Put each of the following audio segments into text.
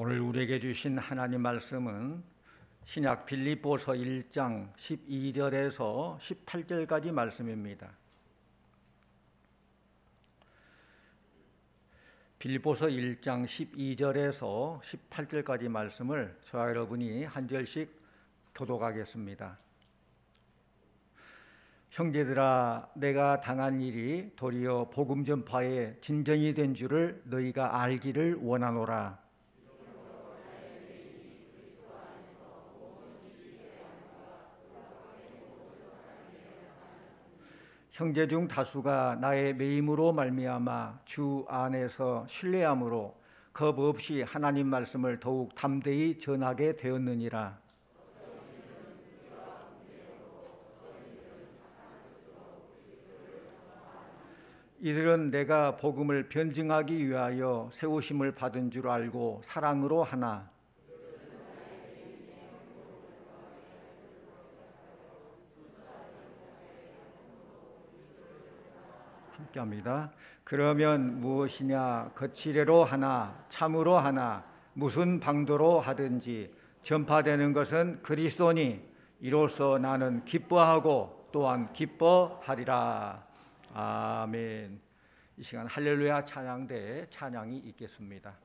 오늘 우리에게 주신 하나님 말씀은 신약 빌립보서 1장 12절에서 18절까지 말씀입니다. 빌립보서 1장 12절에서 18절까지 말씀을 저와 여러분이 한 절씩 교독하겠습니다. 형제들아, 내가 당한 일이 도리어 복음 전파의 진정이 된 줄을 너희가 알기를 원하노라. 형제 중 다수가 나의 매임으로 말미암아 주 안에서 신뢰함으로 겁 없이 하나님 말씀을 더욱 담대히 전하게 되었느니라. 이들은 내가 복음을 변증하기 위하여 세우심을 받은 줄 알고 사랑으로 하나. 함께합니다. 그러면 무엇이냐? 거칠애로 하나 참으로 하나 무슨 방도로 하든지 전파되는 것은 그리스도니 이로써 나는 기뻐하고 또한 기뻐하리라. 아멘. 이 시간 할렐루야 찬양대에 찬양이 있겠습니다.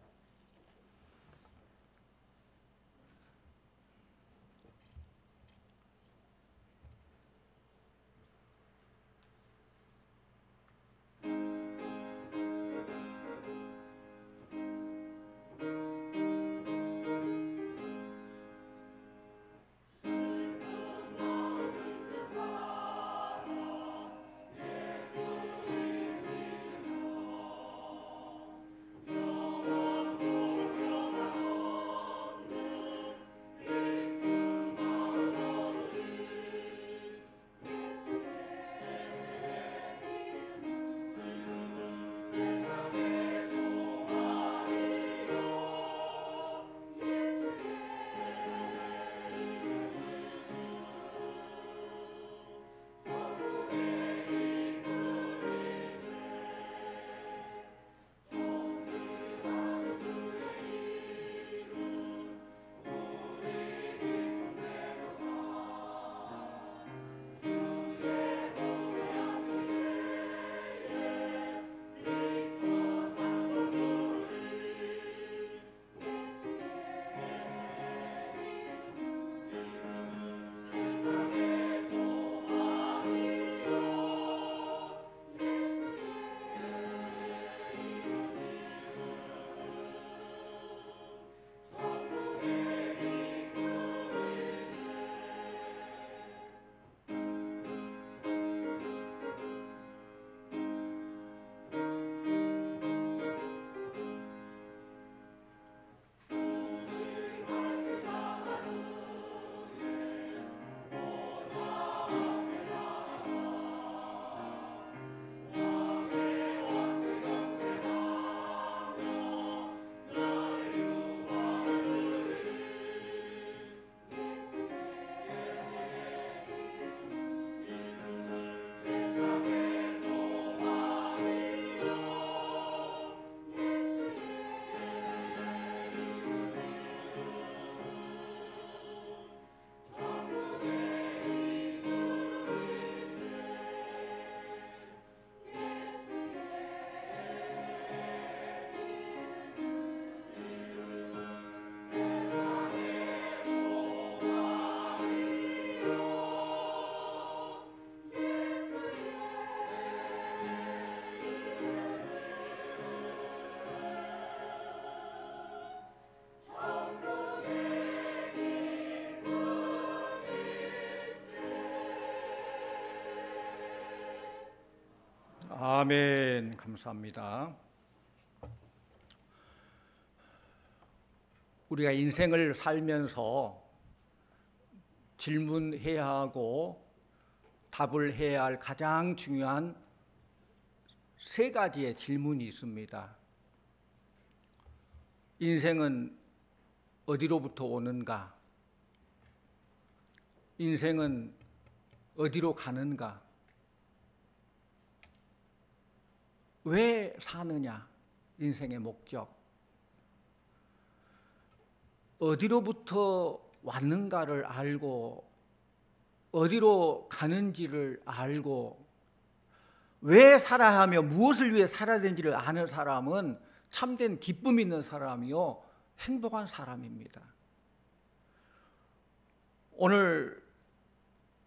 아멘. 감사합니다. 우리가 인생을 살면서 질문해야 하고 답을 해야 할 가장 중요한 세 가지의 질문이 있습니다. 인생은 어디로부터 오는가? 인생은 어디로 가는가? 왜 사느냐? 인생의 목적. 어디로부터 왔는가를 알고 어디로 가는지를 알고 왜 살아야 하며 무엇을 위해 살아야 되는지를 아는 사람은 참된 기쁨 있는 사람이요 행복한 사람입니다. 오늘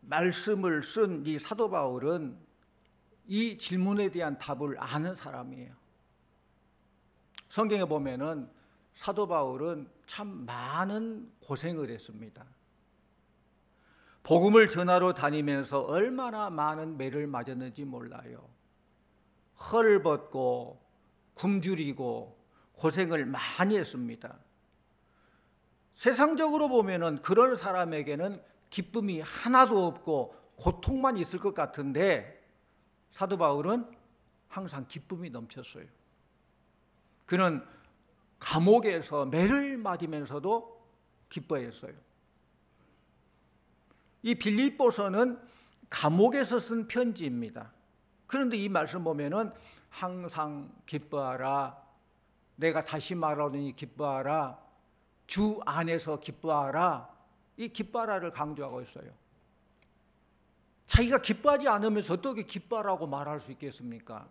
말씀을 쓴 이 사도 바울은 이 질문에 대한 답을 아는 사람이에요. 성경에 보면은 사도 바울은 참 많은 고생을 했습니다. 복음을 전하러 다니면서 얼마나 많은 매를 맞았는지 몰라요. 헐을 벗고 굶주리고 고생을 많이 했습니다. 세상적으로 보면은 그런 사람에게는 기쁨이 하나도 없고 고통만 있을 것 같은데 사도 바울은 항상 기쁨이 넘쳤어요. 그는 감옥에서 매를 맞으면서도 기뻐했어요. 이 빌립보서는 감옥에서 쓴 편지입니다. 그런데 이 말씀 보면은 항상 기뻐하라, 내가 다시 말하노니 기뻐하라, 주 안에서 기뻐하라, 이 기뻐하라를 강조하고 있어요. 자기가 기뻐하지 않으면서 어떻게 기뻐하라고 말할 수 있겠습니까?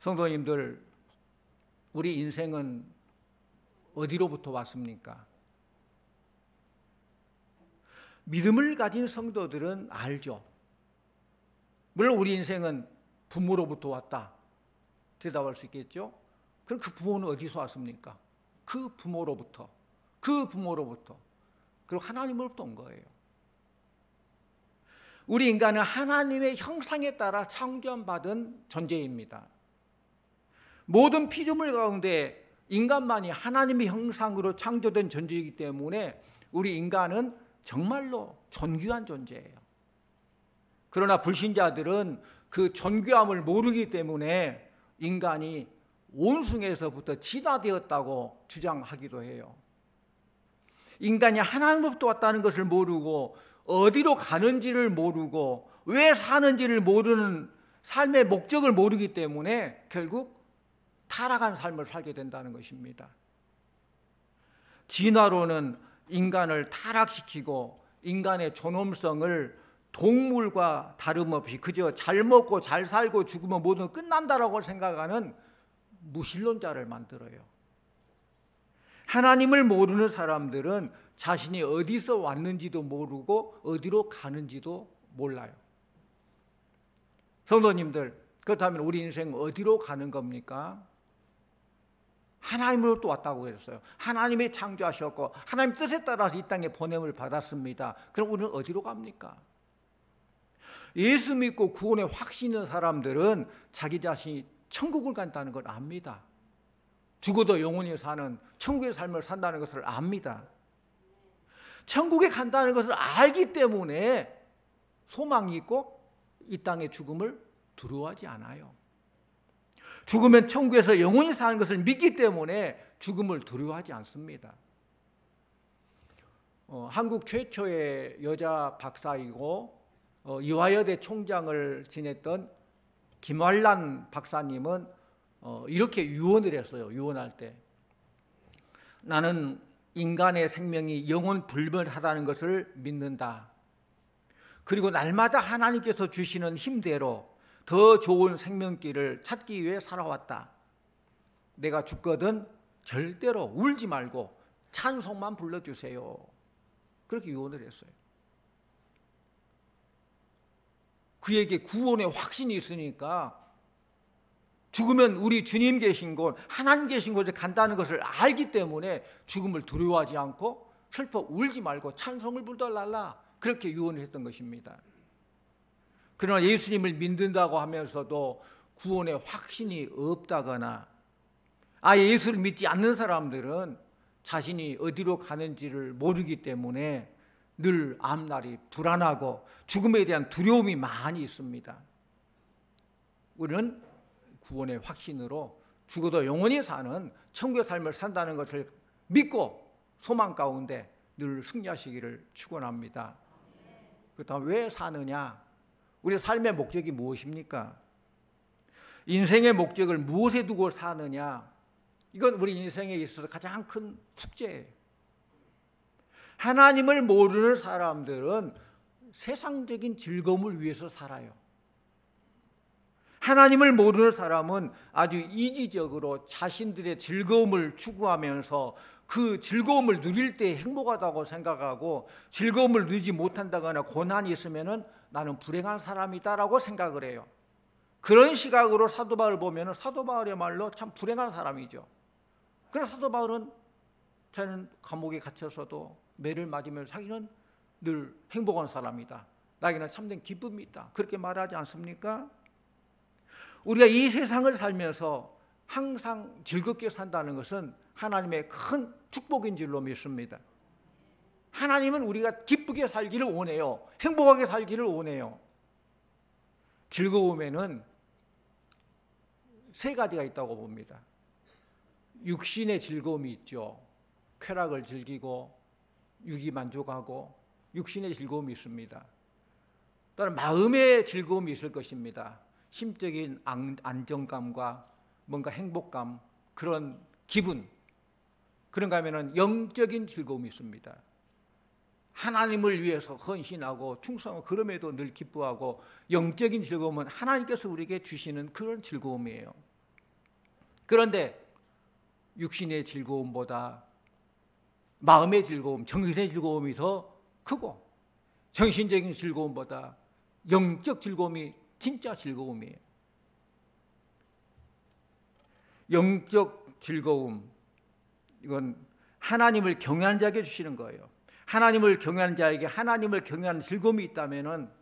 성도님들, 우리 인생은 어디로부터 왔습니까? 믿음을 가진 성도들은 알죠. 물론 우리 인생은 부모로부터 왔다 대답할 수 있겠죠. 그럼 그 부모는 어디서 왔습니까? 그 부모로부터 그리고 하나님으로부터 온 거예요. 우리 인간은 하나님의 형상에 따라 창조받은 존재입니다. 모든 피조물 가운데 인간만이 하나님의 형상으로 창조된 존재이기 때문에 우리 인간은 정말로 존귀한 존재예요. 그러나 불신자들은 그 존귀함을 모르기 때문에 인간이 원숭이에서부터 진화되었다고 주장하기도 해요. 인간이 하나님으로부터 왔다는 것을 모르고 어디로 가는지를 모르고 왜 사는지를 모르는 삶의 목적을 모르기 때문에 결국 타락한 삶을 살게 된다는 것입니다. 진화론은 인간을 타락시키고 인간의 존엄성을 동물과 다름없이 그저 잘 먹고 잘 살고 죽으면 모든 끝난다라고 생각하는 무신론자를 만들어요. 하나님을 모르는 사람들은 자신이 어디서 왔는지도 모르고 어디로 가는지도 몰라요. 성도님들, 그렇다면 우리 인생 어디로 가는 겁니까? 하나님으로부터 왔다고 했어요. 하나님이 창조하셨고 하나님 뜻에 따라서 이 땅에 보냄을 받았습니다. 그럼 우리는 어디로 갑니까? 예수 믿고 구원의 확신 있는 사람들은 자기 자신이 천국을 간다는 걸 압니다. 죽어도 영원히 사는 천국의 삶을 산다는 것을 압니다. 천국에 간다는 것을 알기 때문에 소망이 있고 이 땅의 죽음을 두려워하지 않아요. 죽으면 천국에서 영원히 사는 것을 믿기 때문에 죽음을 두려워하지 않습니다. 한국 최초의 여자 박사이고 이화여대 총장을 지냈던 김환란 박사님은 이렇게 유언을 했어요. 유언할 때 나는 인간의 생명이 영원 불멸하다는 것을 믿는다. 그리고 날마다 하나님께서 주시는 힘대로 더 좋은 생명길을 찾기 위해 살아왔다. 내가 죽거든 절대로 울지 말고 찬송만 불러주세요. 그렇게 유언을 했어요. 그에게 구원의 확신이 있으니까 죽으면 우리 주님 계신 곳, 하나님 계신 곳에 간다는 것을 알기 때문에 죽음을 두려워하지 않고 슬퍼 울지 말고 찬송을 불러달라, 그렇게 유언을 했던 것입니다. 그러나 예수님을 믿는다고 하면서도 구원의 확신이 없다거나 아예 예수를 믿지 않는 사람들은 자신이 어디로 가는지를 모르기 때문에 늘 앞날이 불안하고 죽음에 대한 두려움이 많이 있습니다. 우리는 구원의 확신으로 죽어도 영원히 사는 천국의 삶을 산다는 것을 믿고 소망 가운데 늘 승리하시기를 축원합니다. 그렇다면 왜 사느냐? 우리 삶의 목적이 무엇입니까? 인생의 목적을 무엇에 두고 사느냐? 이건 우리 인생에 있어서 가장 큰 숙제예요. 하나님을 모르는 사람들은 세상적인 즐거움을 위해서 살아요. 하나님을 모르는 사람은 아주 이기적으로 자신들의 즐거움을 추구하면서 그 즐거움을 누릴 때 행복하다고 생각하고, 즐거움을 누리지 못한다거나 고난이 있으면 나는 불행한 사람이다라고 생각을 해요. 그런 시각으로 사도 바울을 보면 사도 바울의 말로 참 불행한 사람이죠. 그래서 사도 바울은 저는 감옥에 갇혀서도 매를 맞으면서 자기는 늘 행복한 사람이다, 나에게는 참된 기쁨이 있다, 그렇게 말하지 않습니까? 우리가 이 세상을 살면서 항상 즐겁게 산다는 것은 하나님의 큰 축복인 줄로 믿습니다. 하나님은 우리가 기쁘게 살기를 원해요. 행복하게 살기를 원해요. 즐거움에는 세 가지가 있다고 봅니다. 육신의 즐거움이 있죠. 쾌락을 즐기고 육이 만족하고 육신의 즐거움이 있습니다. 또한 마음의 즐거움이 있을 것입니다. 심적인 안정감과 뭔가 행복감, 그런 기분, 그런가 하면은 영적인 즐거움이 있습니다. 하나님을 위해서 헌신하고 충성하고 그럼에도 늘 기뻐하고, 영적인 즐거움은 하나님께서 우리에게 주시는 그런 즐거움이에요. 그런데 육신의 즐거움보다 마음의 즐거움, 정신의 즐거움이 더 크고, 정신적인 즐거움보다 영적 즐거움이 진짜 즐거움이에요. 영적 즐거움, 이건 하나님을 경외하는 자에게 주시는 거예요. 하나님을 경외하는 자에게 하나님을 경외하는 즐거움이 있다면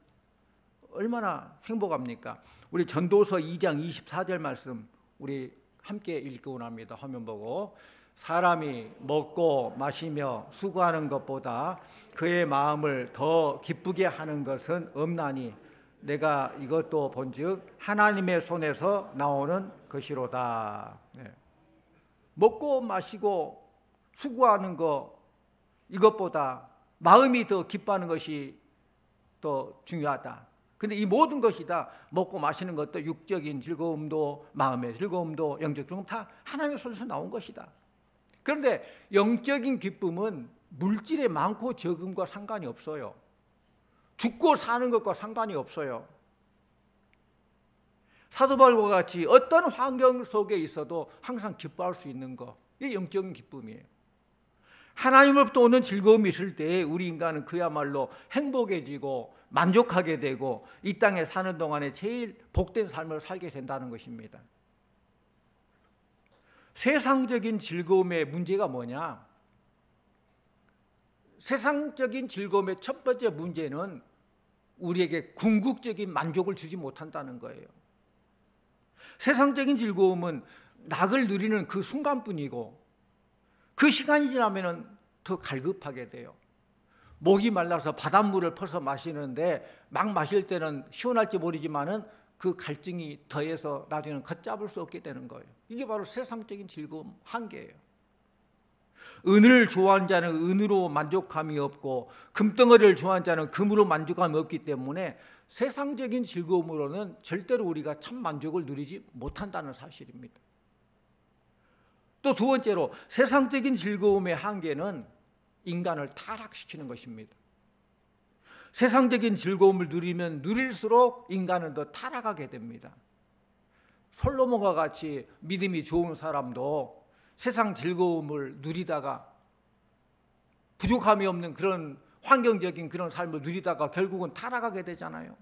얼마나 행복합니까? 우리 전도서 2장 24절 말씀 우리 함께 읽고 합니다. 화면 보고. 사람이 먹고 마시며 수고하는 것보다 그의 마음을 더 기쁘게 하는 것은 없나니 내가 이것도 본즉 하나님의 손에서 나오는 것이로다. 네. 먹고 마시고 수고하는 것, 이것보다 마음이 더 기뻐하는 것이 더 중요하다. 근데 이 모든 것이 다 먹고 마시는 것도 육적인 즐거움도 마음의 즐거움도 영적 즐거움 다 하나님의 손에서 나온 것이다. 그런데 영적인 기쁨은 물질의 많고 적음과 상관이 없어요. 죽고 사는 것과 상관이 없어요. 사도 바울과 같이 어떤 환경 속에 있어도 항상 기뻐할 수 있는 것, 이게 영적인 기쁨이에요. 하나님으로부터 오는 즐거움이 있을 때 우리 인간은 그야말로 행복해지고 만족하게 되고 이 땅에 사는 동안에 제일 복된 삶을 살게 된다는 것입니다. 세상적인 즐거움의 문제가 뭐냐? 세상적인 즐거움의 첫 번째 문제는 우리에게 궁극적인 만족을 주지 못한다는 거예요. 세상적인 즐거움은 낙을 누리는 그 순간뿐이고 그 시간이 지나면 더 갈급하게 돼요. 목이 말라서 바닷물을 퍼서 마시는데 막 마실 때는 시원할지 모르지만은 그 갈증이 더해서 나중에는 걷잡을 수 없게 되는 거예요. 이게 바로 세상적인 즐거움 한계예요. 은을 좋아하는 자는 은으로 만족감이 없고 금덩어리를 좋아하는 자는 금으로 만족감이 없기 때문에 세상적인 즐거움으로는 절대로 우리가 참 만족을 누리지 못한다는 사실입니다. 또 두 번째로 세상적인 즐거움의 한계는 인간을 타락시키는 것입니다. 세상적인 즐거움을 누리면 누릴수록 인간은 더 타락하게 됩니다. 솔로몬과 같이 믿음이 좋은 사람도 세상 즐거움을 누리다가 부족함이 없는 그런 환경적인 그런 삶을 누리다가 결국은 타락하게 되잖아요.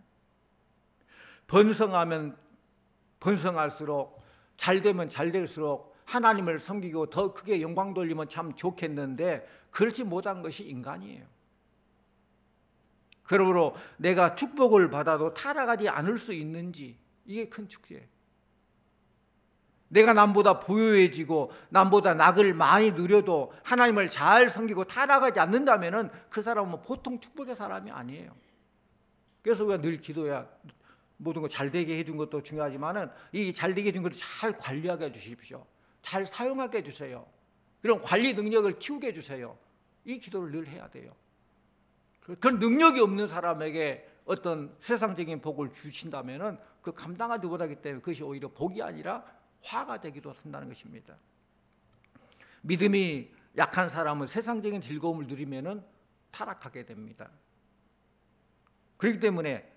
번성하면 번성할수록, 잘되면 잘될수록 하나님을 섬기고 더 크게 영광 돌리면 참 좋겠는데 그렇지 못한 것이 인간이에요. 그러므로 내가 축복을 받아도 타락하지 않을 수 있는지, 이게 큰 축제예요. 내가 남보다 부유해지고 남보다 낙을 많이 누려도 하나님을 잘 섬기고 타락하지 않는다면 그 사람은 보통 축복의 사람이 아니에요. 그래서 우리가 늘 기도해야 모든 거 잘되게 해준 것도 중요하지만 이 잘되게 해준 것을 잘 관리하게 해주십시오. 잘 사용하게 해주세요. 그런 관리 능력을 키우게 해주세요. 이 기도를 늘 해야 돼요. 그런 능력이 없는 사람에게 어떤 세상적인 복을 주신다면 그 감당하지 못하기 때문에 그것이 오히려 복이 아니라 화가 되기도 한다는 것입니다. 믿음이 약한 사람은 세상적인 즐거움을 누리면은 타락하게 됩니다. 그렇기 때문에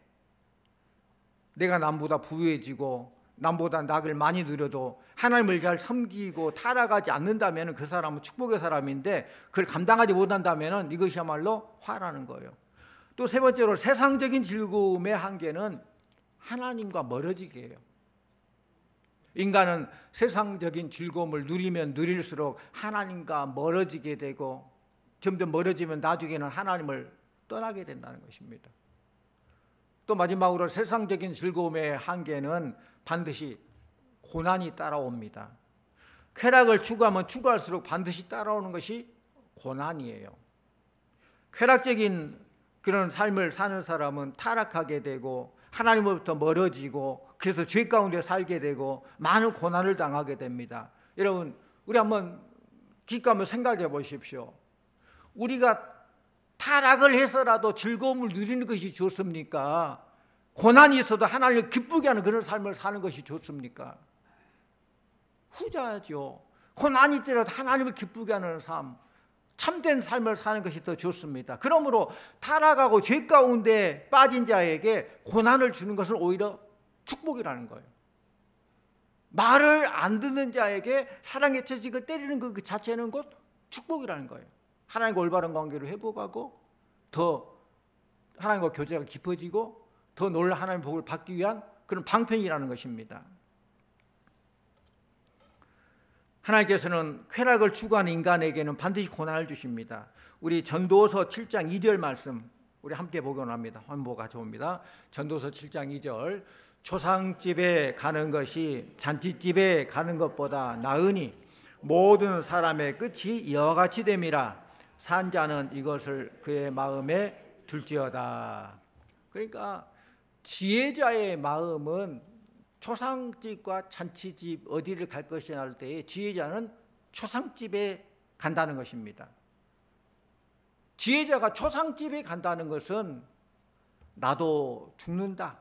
내가 남보다 부유해지고 남보다 낙을 많이 누려도 하나님을 잘 섬기고 타락하지 않는다면 그 사람은 축복의 사람인데 그걸 감당하지 못한다면 이것이야말로 화라는 거예요. 또 세 번째로 세상적인 즐거움의 한계는 하나님과 멀어지게 해요. 인간은 세상적인 즐거움을 누리면 누릴수록 하나님과 멀어지게 되고 점점 멀어지면 나중에는 하나님을 떠나게 된다는 것입니다. 또 마지막으로 세상적인 즐거움의 한계는 반드시 고난이 따라옵니다. 쾌락을 추구하면 추구할수록 반드시 따라오는 것이 고난이에요. 쾌락적인 그런 삶을 사는 사람은 타락하게 되고 하나님으로부터 멀어지고 그래서 죄 가운데 살게 되고 많은 고난을 당하게 됩니다. 여러분, 우리 한번 기껏 생각해 보십시오. 우리가 타락을 해서라도 즐거움을 누리는 것이 좋습니까? 고난이 있어도 하나님을 기쁘게 하는 그런 삶을 사는 것이 좋습니까? 후자죠. 고난이 있더라도 하나님을 기쁘게 하는 삶, 참된 삶을 사는 것이 더 좋습니다. 그러므로 타락하고 죄 가운데 빠진 자에게 고난을 주는 것은 오히려 축복이라는 거예요. 말을 안 듣는 자에게 사랑의 채찍을 때리는 그 자체는 곧 축복이라는 거예요. 하나님과 올바른 관계를 회복하고 더 하나님과 교제가 깊어지고 더 놀라운 하나님의 복을 받기 위한 그런 방편이라는 것입니다. 하나님께서는 쾌락을 추구하는 인간에게는 반드시 고난을 주십니다. 우리 전도서 7장 2절 말씀 우리 함께 복용합니다. 한번 가져옵니다. 전도서 7장 2절 초상집에 가는 것이 잔치집에 가는 것보다 나으니 모든 사람의 끝이 이와 같이 됨이라. 산 자는 이것을 그의 마음에 둘지어다. 그러니까 지혜자의 마음은 초상집과 잔치집 어디를 갈 것이냐 할 때에 지혜자는 초상집에 간다는 것입니다. 지혜자가 초상집에 간다는 것은 나도 죽는다,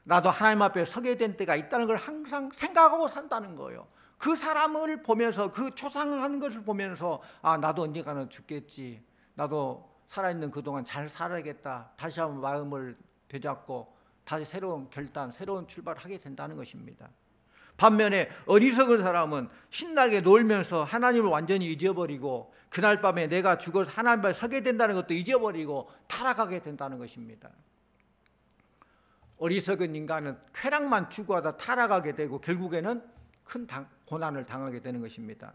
나도 하나님 앞에 서게 된 때가 있다는 걸 항상 생각하고 산다는 거예요. 그 사람을 보면서 그 초상하는 것을 보면서 아, 나도 언젠가는 죽겠지, 나도 살아있는 그동안 잘 살아야겠다, 다시 한번 마음을 되잡고 다시 새로운 결단, 새로운 출발을 하게 된다는 것입니다. 반면에 어리석은 사람은 신나게 놀면서 하나님을 완전히 잊어버리고 그날 밤에 내가 죽어서 하나님 앞에 서게 된다는 것도 잊어버리고 타락하게 된다는 것입니다. 어리석은 인간은 쾌락만 추구하다 타락하게 되고 결국에는 큰 고난을 당하게 되는 것입니다.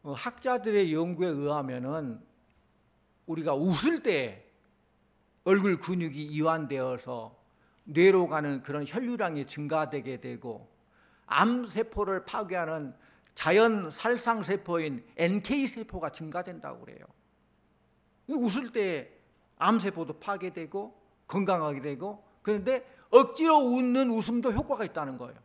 학자들의 연구에 의하면은 우리가 웃을 때 얼굴 근육이 이완되어서 뇌로 가는 그런 혈류량이 증가되게 되고 암세포를 파괴하는 자연 살상세포인 NK세포가 증가된다고 그래요. 웃을 때 암세포도 파괴되고 건강하게 되고, 그런데 억지로 웃는 웃음도 효과가 있다는 거예요.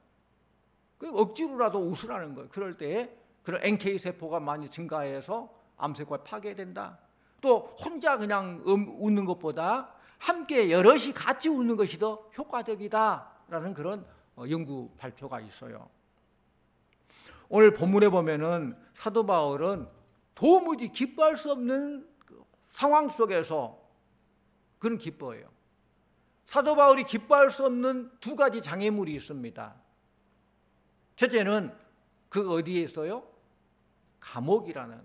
억지로라도 웃으라는 거예요. 그럴 때 그런 NK세포가 많이 증가해서 암세포가 파괴된다. 또 혼자 그냥 웃는 것보다 함께 여럿이 같이 웃는 것이 더 효과적이다라는 그런 연구 발표가 있어요. 오늘 본문에 보면은 사도 바울은 도무지 기뻐할 수 없는 상황 속에서 그는 기뻐해요. 사도 바울이 기뻐할 수 없는 두 가지 장애물이 있습니다. 첫째는 그 어디에 있어요? 감옥이라는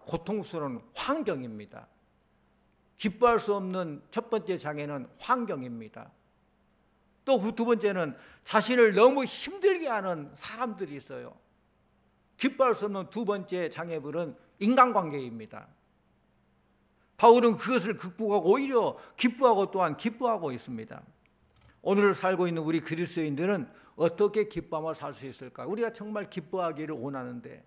고통스러운 환경입니다. 기뻐할 수 없는 첫 번째 장애는 환경입니다. 또 두 번째는 자신을 너무 힘들게 하는 사람들이 있어요. 기뻐할 수 없는 두 번째 장애물은 인간관계입니다. 바울은 그것을 극복하고 오히려 기뻐하고 또한 기뻐하고 있습니다. 오늘 살고 있는 우리 그리스도인들은 어떻게 기뻐하며 살 수 있을까? 우리가 정말 기뻐하기를 원하는데,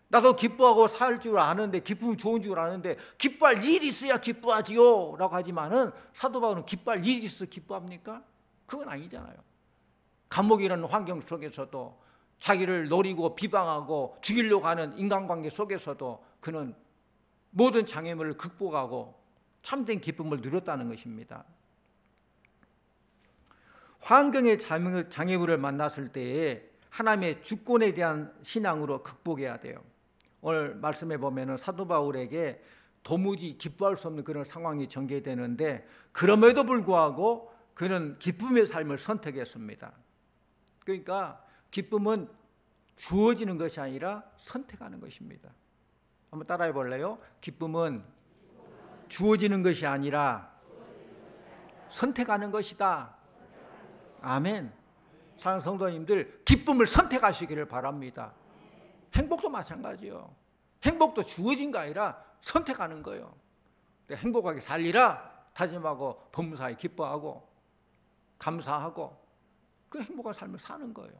나도 기뻐하고 살 줄 아는데, 기쁨이 좋은 줄 아는데 기뻐할 일이 있어야 기뻐하지요 라고 하지만은 사도 바울은 기뻐할 일이 있어 기뻐합니까? 그건 아니잖아요. 감옥이라는 환경 속에서도 자기를 노리고 비방하고 죽이려고 하는 인간관계 속에서도 그는 모든 장애물을 극복하고 참된 기쁨을 누렸다는 것입니다. 환경의 장애물을 만났을 때에 하나님의 주권에 대한 신앙으로 극복해야 돼요. 오늘 말씀에 보면은 사도 바울에게 도무지 기뻐할 수 없는 그런 상황이 전개되는데 그럼에도 불구하고 그는 기쁨의 삶을 선택했습니다. 그러니까 기쁨은 주어지는 것이 아니라 선택하는 것입니다. 한번 따라해 볼래요? 기쁨은 주어지는 것이 아니라 선택하는 것이다. 아멘. 사랑하는 성도님들, 기쁨을 선택하시기를 바랍니다. 행복도 마찬가지요. 행복도 주어진 거 아니라 선택하는 거예요. 행복하게 살리라 다짐하고 범사에 기뻐하고 감사하고 그 행복한 삶을 사는 거예요.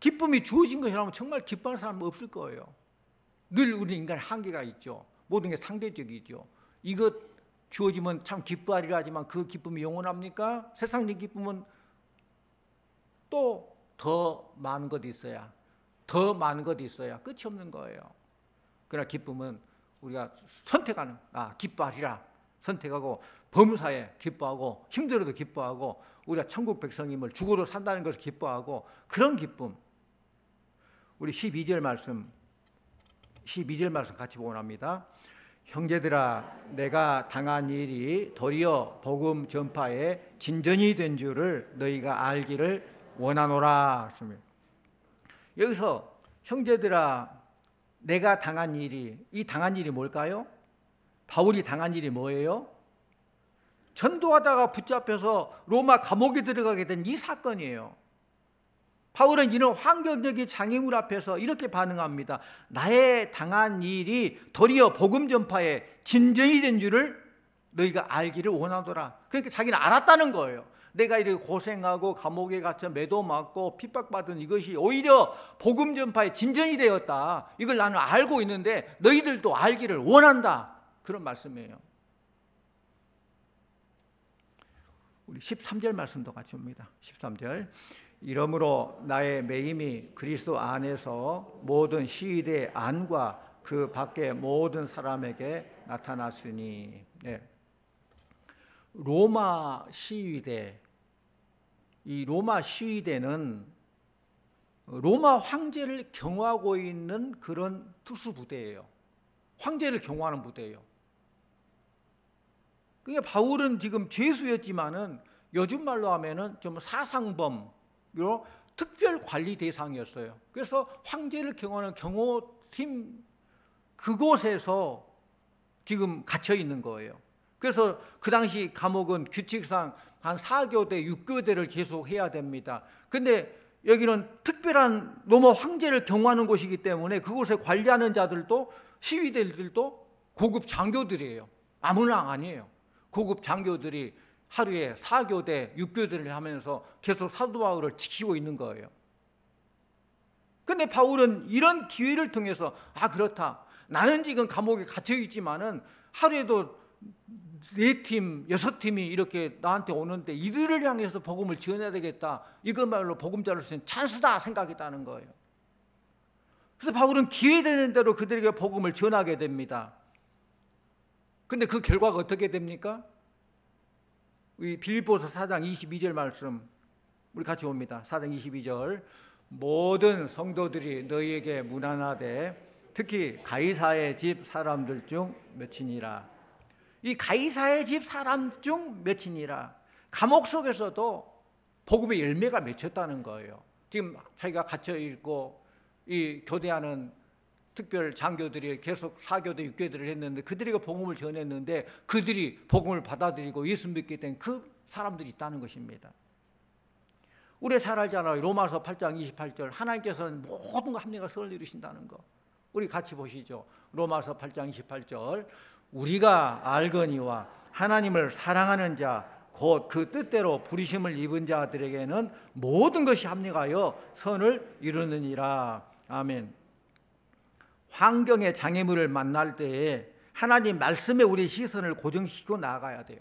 기쁨이 주어진 것이라면 정말 기뻐하는 사람은 없을 거예요. 늘 우리 인간의 한계가 있죠. 모든 게 상대적이죠. 이것 주어지면 참 기뻐하리라 하지만 그 기쁨이 영원합니까? 세상적 기쁨은 또 더 많은 것이 있어야, 더 많은 것이 있어야 끝이 없는 거예요. 그러나 기쁨은 우리가 선택하는, 기뻐하리라 선택하고 범사에 기뻐하고 힘들어도 기뻐하고 우리가 천국 백성임을 죽어도 산다는 것을 기뻐하고 그런 기쁨. 우리 12절 말씀 같이 보고 납니다. 형제들아, 내가 당한 일이 도리어 복음 전파에 진전이 된 줄을 너희가 알기를 원하노라. 여기서 형제들아, 내가 당한 일이, 이 당한 일이 뭘까요? 바울이 당한 일이 뭐예요? 전도하다가 붙잡혀서 로마 감옥에 들어가게 된 이 사건이에요. 바울은 이런 환경적인 장애물 앞에서 이렇게 반응합니다. 나의 당한 일이 도리어 복음 전파에 진전이 된 줄을 너희가 알기를 원하더라. 그러니까 자기는 알았다는 거예요. 내가 이렇게 고생하고 감옥에 갇혀 매도 맞고 핍박받은 이것이 오히려 복음 전파에 진전이 되었다. 이걸 나는 알고 있는데 너희들도 알기를 원한다. 그런 말씀이에요. 우리 13절 말씀도 같이 봅니다. 13절. 이러므로 나의 매임이 그리스도 안에서 모든 시위대 안과 그 밖의 모든 사람에게 나타났으니. 네. 로마 시위대, 이 로마 시위대는 로마 황제를 경호하고 있는 그런 특수부대예요. 황제를 경호하는 부대예요. 그러니까 바울은 지금 죄수였지만은 요즘 말로 하면은 좀 사상범, 특별 관리 대상이었어요. 그래서 황제를 경호하는 경호팀 그곳에서 지금 갇혀 있는 거예요. 그래서 그 당시 감옥은 규칙상 한 4교대, 6교대를 계속 해야 됩니다. 근데 여기는 특별한 로마 황제를 경호하는 곳이기 때문에 그곳에 관리하는 자들도 시위대들도 고급 장교들이에요. 아무나 아니에요. 고급 장교들이 하루에 4교대, 6교대를 하면서 계속 사도 바울을 지키고 있는 거예요. 근데 바울은 이런 기회를 통해서 그렇다. 나는 지금 감옥에 갇혀 있지만은 하루에도 4팀, 6팀이 이렇게 나한테 오는데 이들을 향해서 복음을 전해야 되겠다. 이것말로 복음자로서는 찬스다 생각했다는 거예요. 그래서 바울은 기회되는 대로 그들에게 복음을 전하게 됩니다. 근데 그 결과가 어떻게 됩니까? 우리 빌립보서 4장 22절 말씀 우리 같이 봅니다. 4장 22절. 모든 성도들이 너희에게 문안하되 특히 가이사의 집 사람들 중 몇이니라. 이 가이사의 집 사람 중 몇이니라. 감옥 속에서도 복음의 열매가 맺혔다는 거예요. 지금 자기가 갇혀 있고 이 교대하는 특별 장교들이 계속 4교대, 6교대를 했는데 그들에게 복음을 전했는데 그들이 복음을 받아들이고 예수 믿게 된 그 사람들이 있다는 것입니다. 우리 잘 알잖아요. 로마서 8장 28절. 하나님께서는 모든 거 합리가 선을 이루신다는 거. 우리 같이 보시죠. 로마서 8장 28절. 우리가 알거니와 하나님을 사랑하는 자 곧 그 뜻대로 부르심을 입은 자들에게는 모든 것이 합리하여 선을 이루느니라. 아멘. 환경의 장애물을 만날 때에 하나님 말씀에 우리 시선을 고정시키고 나아가야 돼요.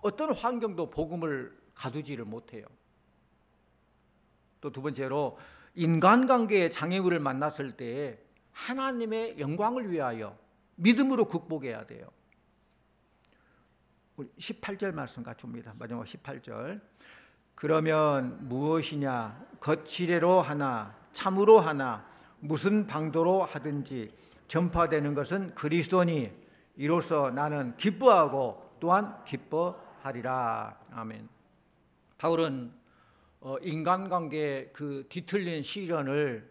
어떤 환경도 복음을 가두지를 못해요. 또 두 번째로 인간관계의 장애물을 만났을 때에 하나님의 영광을 위하여 믿음으로 극복해야 돼요. 우리 18절 말씀 같이 봅니다. 마지막 18절. 그러면 무엇이냐? 거칠애로 하나 참으로 하나 무슨 방도로 하든지 전파되는 것은 그리스도니 이로써 나는 기뻐하고 또한 기뻐하리라. 아멘. 바울은 인간관계의 그 뒤틀린 시련을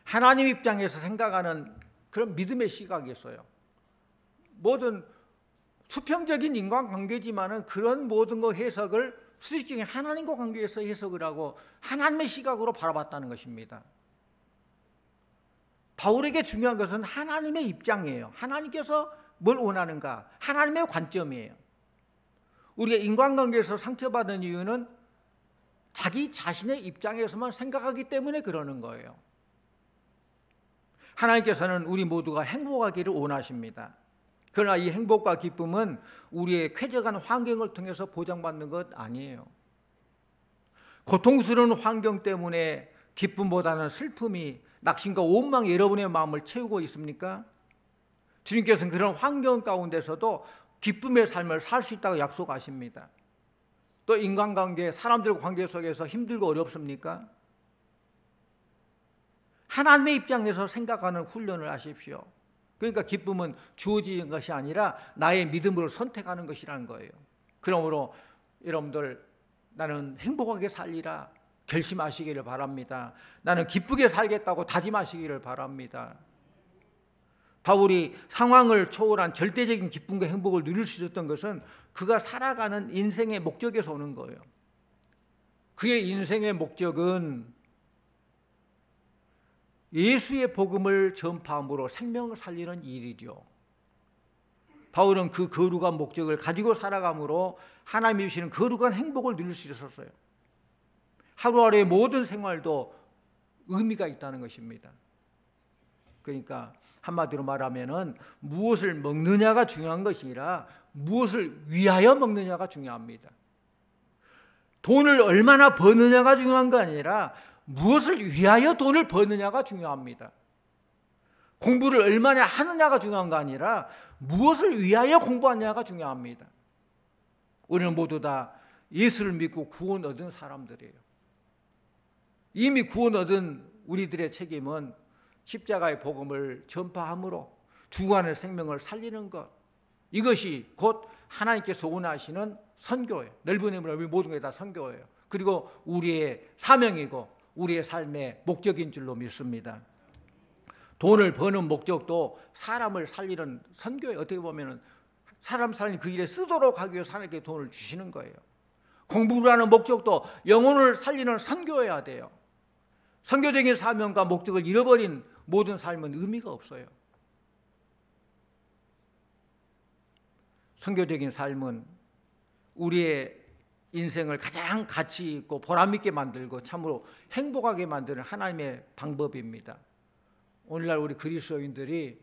하나님 입장에서 생각하는 그런 믿음의 시각이었어요. 모든 수평적인 인간관계지만은 그런 모든 거 해석을 수직적인 하나님과 관계에서 해석을 하고 하나님의 시각으로 바라봤다는 것입니다. 바울에게 중요한 것은 하나님의 입장이에요. 하나님께서 뭘 원하는가? 하나님의 관점이에요. 우리가 인간관계에서 상처받은 이유는 자기 자신의 입장에서만 생각하기 때문에 그러는 거예요. 하나님께서는 우리 모두가 행복하기를 원하십니다. 그러나 이 행복과 기쁨은 우리의 쾌적한 환경을 통해서 보장받는 것 아니에요. 고통스러운 환경 때문에 기쁨보다는 슬픔이 낙심과 원망이 여러분의 마음을 채우고 있습니까? 주님께서는 그런 환경 가운데서도 기쁨의 삶을 살 수 있다고 약속하십니다. 또 인간관계, 사람들 관계 속에서 힘들고 어렵습니까? 하나님의 입장에서 생각하는 훈련을 하십시오. 그러니까 기쁨은 주어지는 것이 아니라 나의 믿음으로 선택하는 것이라는 거예요. 그러므로 여러분들 나는 행복하게 살리라 결심하시기를 바랍니다. 나는 기쁘게 살겠다고 다짐하시기를 바랍니다. 바울이 상황을 초월한 절대적인 기쁨과 행복을 누릴 수 있었던 것은 그가 살아가는 인생의 목적에서 오는 거예요. 그의 인생의 목적은 예수의 복음을 전파함으로 생명을 살리는 일이죠. 바울은 그 거룩한 목적을 가지고 살아감으로 하나님이 주시는 거룩한 행복을 누릴 수 있었어요. 하루하루의 모든 생활도 의미가 있다는 것입니다. 그러니까 한마디로 말하면은 무엇을 먹느냐가 중요한 것이 아니라 무엇을 위하여 먹느냐가 중요합니다. 돈을 얼마나 버느냐가 중요한 거 아니라 무엇을 위하여 돈을 버느냐가 중요합니다. 공부를 얼마나 하느냐가 중요한 거 아니라 무엇을 위하여 공부하느냐가 중요합니다. 우리는 모두 다 예수를 믿고 구원 얻은 사람들이에요. 이미 구원 얻은 우리들의 책임은 십자가의 복음을 전파함으로 죽어가는 생명을 살리는 것, 이것이 곧 하나님께서 원하시는 선교예요. 넓은 의미로 우리 모든 게 다 선교예요. 그리고 우리의 사명이고 우리의 삶의 목적인 줄로 믿습니다. 돈을 버는 목적도 사람을 살리는 선교예요. 어떻게 보면 사람 살리는 그 일에 쓰도록 하기 위해서 하나님께 돈을 주시는 거예요. 공부를 하는 목적도 영혼을 살리는 선교여야 돼요. 선교적인 사명과 목적을 잃어버린 모든 삶은 의미가 없어요. 선교적인 삶은 우리의 인생을 가장 가치 있고 보람 있게 만들고 참으로 행복하게 만드는 하나님의 방법입니다. 오늘날 우리 그리스도인들이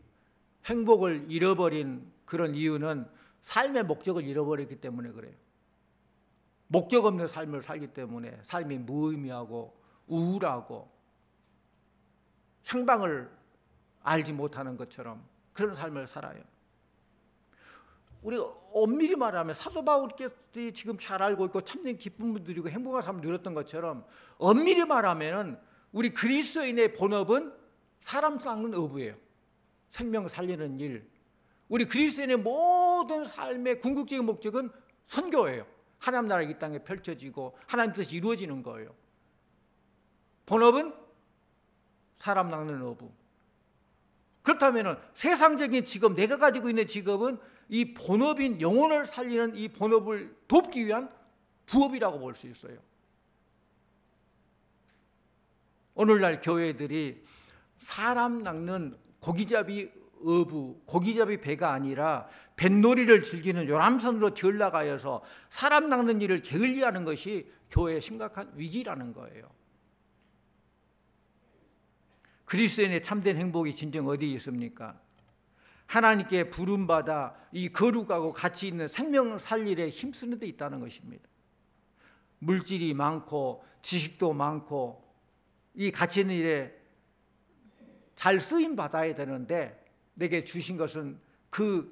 행복을 잃어버린 그런 이유는 삶의 목적을 잃어버렸기 때문에 그래요. 목적 없는 삶을 살기 때문에 삶이 무의미하고 우울하고 향방을 알지 못하는 것처럼 그런 삶을 살아요. 우리 엄밀히 말하면 사도 바울께서 지금 잘 알고 있고 참된 기쁨을 누리고 행복한 삶을 누렸던 것처럼 엄밀히 말하면 우리 그리스도인의 본업은 사람 닦는 어부예요. 생명 살리는 일. 우리 그리스도인의 모든 삶의 궁극적인 목적은 선교예요. 하나님 나라가 이 땅에 펼쳐지고 하나님 뜻이 이루어지는 거예요. 본업은 사람 낚는 어부. 그렇다면 세상적인 직업, 내가 가지고 있는 직업은 이 본업인 영혼을 살리는 이 본업을 돕기 위한 부업이라고 볼 수 있어요. 오늘날 교회들이 사람 낚는 고기잡이 어부, 고기잡이 배가 아니라 뱃놀이를 즐기는 요람선으로 전락하여서 사람 낚는 일을 게을리하는 것이 교회의 심각한 위기라는 거예요. 그리스도인의 참된 행복이 진정 어디에 있습니까? 하나님께 부름받아 이 거룩하고 가치 있는 생명을 살릴 일에 힘쓰는 데 있다는 것입니다. 물질이 많고 지식도 많고 이 가치 있는 일에 잘 쓰임 받아야 되는데 내게 주신 것은 그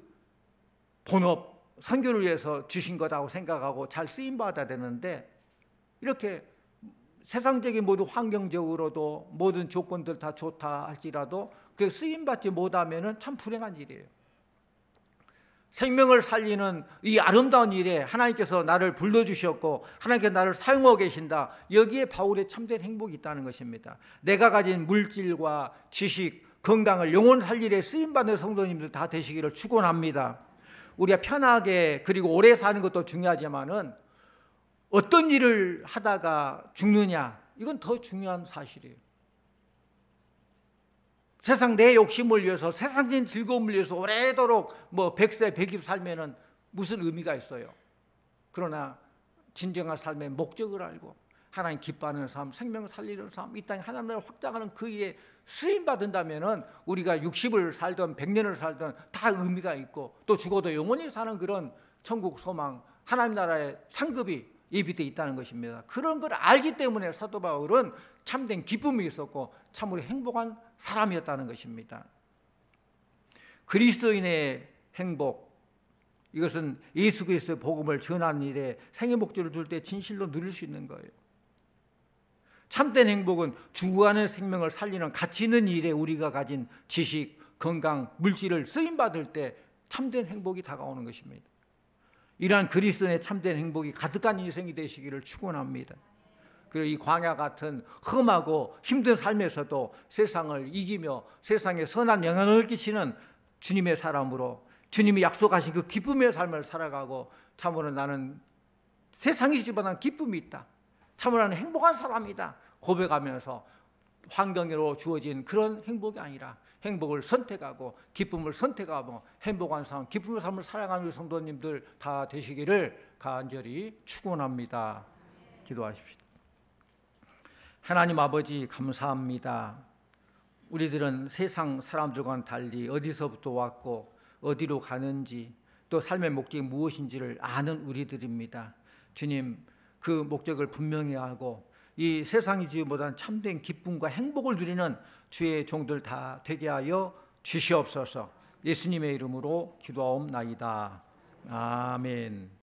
본업, 선교를 위해서 주신 거라고 생각하고 잘 쓰임 받아야 되는데 이렇게 세상적인 모든 환경적으로도 모든 조건들 다 좋다 할지라도 그 쓰임받지 못하면 참 불행한 일이에요. 생명을 살리는 이 아름다운 일에 하나님께서 나를 불러주셨고 하나님께서 나를 사용하고 계신다. 여기에 바울의 참된 행복이 있다는 것입니다. 내가 가진 물질과 지식, 건강을 영혼 살리에 쓰임받는 성도님들 다 되시기를 축원합니다. 우리가 편하게 그리고 오래 사는 것도 중요하지만은 어떤 일을 하다가 죽느냐, 이건 더 중요한 사실이에요. 세상 내 욕심을 위해서, 세상적인 즐거움을 위해서 오래도록 100세 100일 살면은 무슨 의미가 있어요. 그러나 진정한 삶의 목적을 알고 하나님 기뻐하는 삶, 생명을 살리는 삶, 이 땅에 하나님을 확장하는 그 일에 쓰임 받는다면은 우리가 60을 살든 100년을 살든 다 의미가 있고 또 죽어도 영원히 사는 그런 천국 소망, 하나님 나라의 상급이 예비되어 있다는 것입니다. 그런 걸 알기 때문에 사도 바울은 참된 기쁨이 있었고 참으로 행복한 사람이었다는 것입니다. 그리스도인의 행복, 이것은 예수 그리스도의 복음을 전하는 일에 생의 목적을 둘 때 진실로 누릴 수 있는 거예요. 참된 행복은 죽어가는 생명을 살리는 가치 있는 일에 우리가 가진 지식, 건강, 물질을 쓰임받을 때 참된 행복이 다가오는 것입니다. 이러한 그리스도인의 참된 행복이 가득한 인생이 되시기를 축원합니다. 그리고 이 광야 같은 험하고 힘든 삶에서도 세상을 이기며 세상에 선한 영향을 끼치는 주님의 사람으로 주님이 약속하신 그 기쁨의 삶을 살아가고 참으로 나는 세상이 주보다는 기쁨이 있다, 참으로 나는 행복한 사람이다 고백하면서 환경으로 주어진 그런 행복이 아니라 행복을 선택하고 기쁨을 선택하고 행복한 삶, 기쁨의 삶을 살아가는 우리 성도님들 다 되시기를 간절히 축원합니다. 기도하십시오. 하나님 아버지 감사합니다. 우리들은 세상 사람들과는 달리 어디서부터 왔고 어디로 가는지 또 삶의 목적이 무엇인지를 아는 우리들입니다. 주님, 그 목적을 분명히 알고 이 세상이 주보다는 참된 기쁨과 행복을 누리는 주의 종들 다 되게 하여 주시옵소서. 예수님의 이름으로 기도하옵나이다. 아멘.